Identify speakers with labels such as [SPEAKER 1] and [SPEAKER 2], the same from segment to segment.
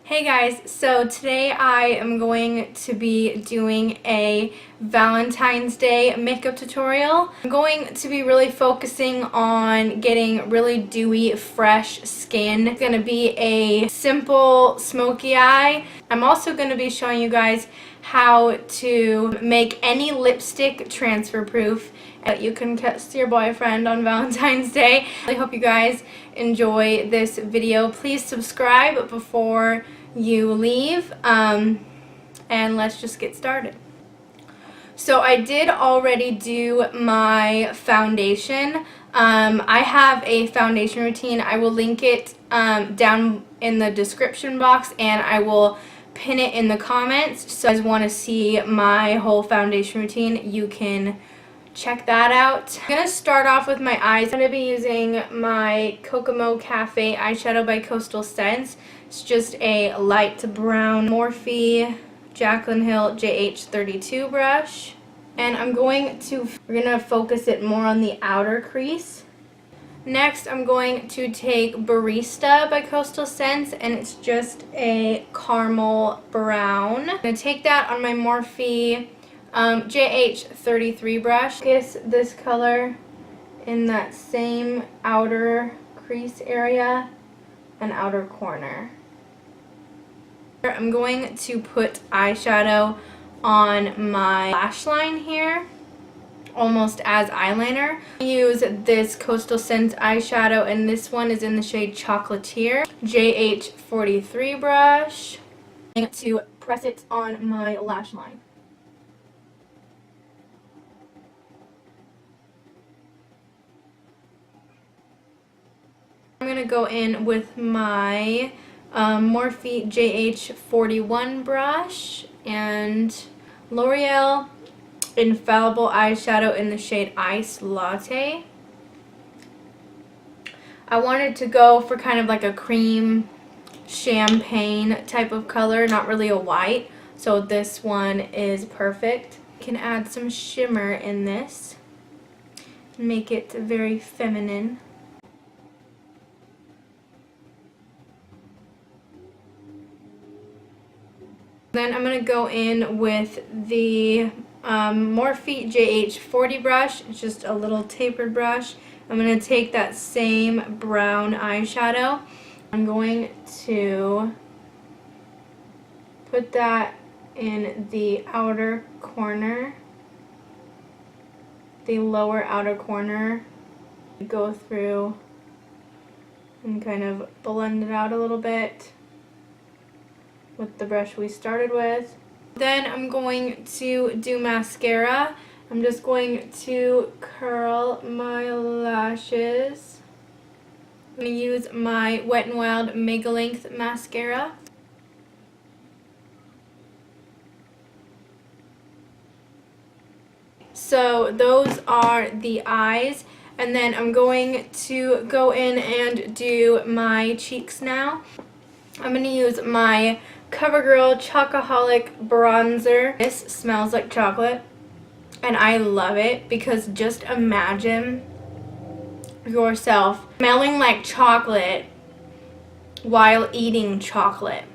[SPEAKER 1] Hey guys, so today I am going to be doing a Valentine's Day makeup tutorial. I'm going to be really focusing on getting really dewy, fresh skin. It's going to be a simple smoky eye. I'm also going to be showing you guys how to make any lipstick transfer proof that you can kiss your boyfriend on Valentine's Day. I hope you guys enjoy this video. Please subscribe before you leave, and let's just get started. So I did already do my foundation. I have a foundation routine. I will link it down in the description box, and I will pin it in the comments. So if you guys want to see my whole foundation routine, you can check that out. I'm going to start off with my eyes. I'm going to be using my Kokomo Cafe eyeshadow by Coastal Scents. It's just a light brown Morphe JH32 brush. And we're going to focus it more on the outer crease. Next, I'm going to take Barista by Coastal Scents, and it's just a caramel brown. I'm going to take that on my Morphe JH33 brush. Focus this color in that same outer crease area and outer corner. I'm going to put eyeshadow on my lash line here, almost as eyeliner. I use this Coastal Scents eyeshadow, and this one is in the shade Chocolatier. JH43 brush. I'm going to press it on my lash line. I'm going to go in with my Morphe JH41 brush and L'Oreal Infallible eyeshadow in the shade Ice Latte. I wanted to go for kind of like a cream champagne type of color, not really a white, so this one is perfect. You can add some shimmer in this, make it very feminine. Then I'm going to go in with the Morphe JH40 brush. It's just a little tapered brush. I'm going to take that same brown eyeshadow. I'm going to put that in the outer corner, the lower outer corner. Go through and kind of blend it out a little bit with the brush we started with. Then I'm going to do mascara. I'm just going to curl my lashes. I'm going to use my Wet n Wild Mega Length mascara. So those are the eyes, and then I'm going to go in and do my cheeks now. I'm going to use my Covergirl Chocoholic bronzer. This smells like chocolate, and I love it because just imagine yourself smelling like chocolate while eating chocolate.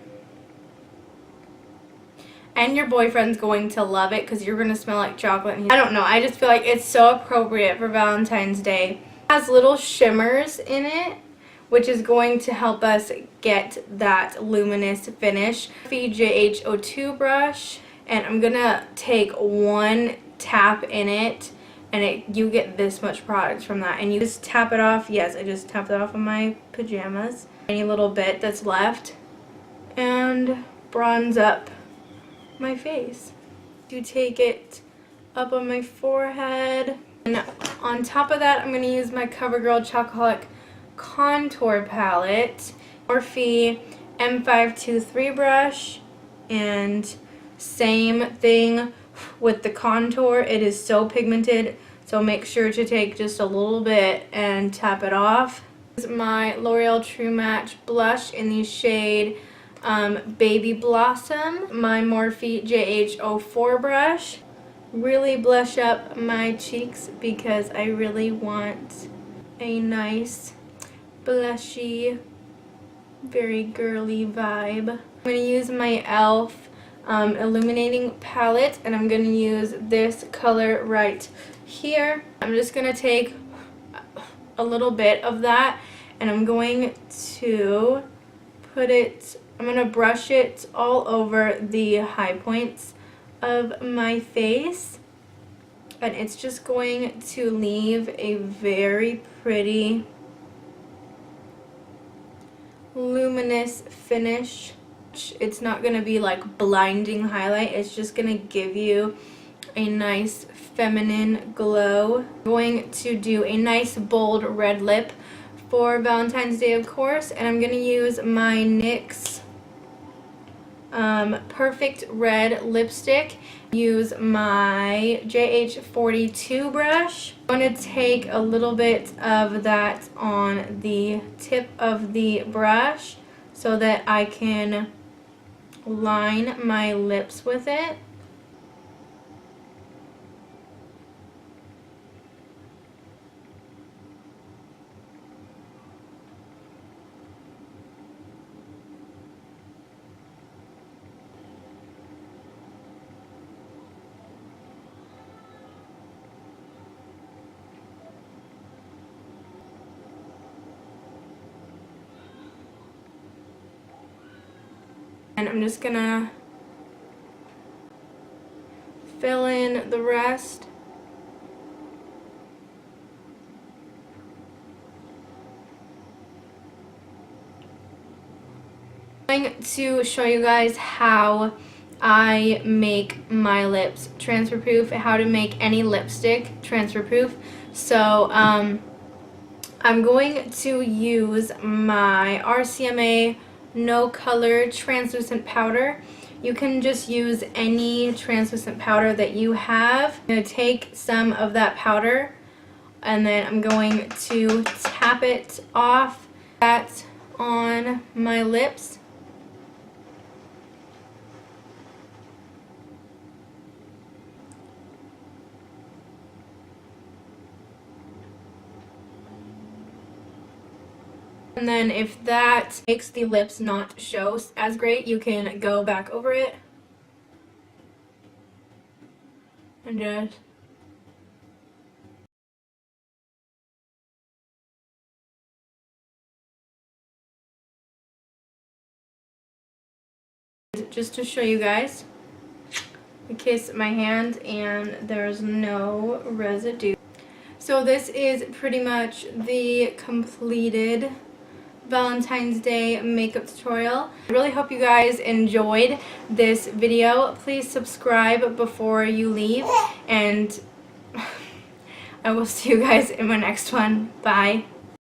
[SPEAKER 1] And your boyfriend's going to love it because you're going to smell like chocolate. I don't know, I just feel like it's so appropriate for Valentine's Day. It has little shimmers in it, which is going to help us get that luminous finish. Morphe JH02 brush, and I'm gonna take one tap in it, and you get this much product from that, and you just tap it off. Yes, I just tapped it off of my pajamas. Any little bit that's left, and bronze up my face. You take it up on my forehead, and on top of that, I'm gonna use my CoverGirl Chocoholic contour palette, Morphe M523 brush, and same thing with the contour. It is so pigmented, so make sure to take just a little bit and tap it off. This is my L'Oreal True Match blush in the shade Baby Blossom. My Morphe JH04 brush. Really blush up my cheeks because I really want a nice blushy, very girly vibe. I'm going to use my e.l.f. Illuminating palette, and I'm going to use this color right here. I'm just going to take a little bit of that, and I'm going to I'm going to brush it all over the high points of my face, and it's just going to leave a very pretty luminous finish. It's not going to be like blinding highlight, it's just going to give you a nice feminine glow. I'm going to do a nice bold red lip for Valentine's Day, of course, and I'm going to use my NYX Perfect Red lipstick. Use my JH42 brush. I'm going to take a little bit of that on the tip of the brush so that I can line my lips with it. And I'm just gonna fill in the rest. I'm going to show you guys how I make my lips transfer proof, how to make any lipstick transfer proof. So I'm going to use my RCMA no color translucent powder. You can just use any translucent powder that you have. I'm going to take some of that powder, and then I'm going to tap it off that on my lips. And then if that makes the lips not show as great, you can go back over it and just to show you guys, I kiss my hand and there's no residue. So this is pretty much the completed Valentine's Day makeup tutorial. I really hope you guys enjoyed this video. Please subscribe before you leave, and I will see you guys in my next one. Bye.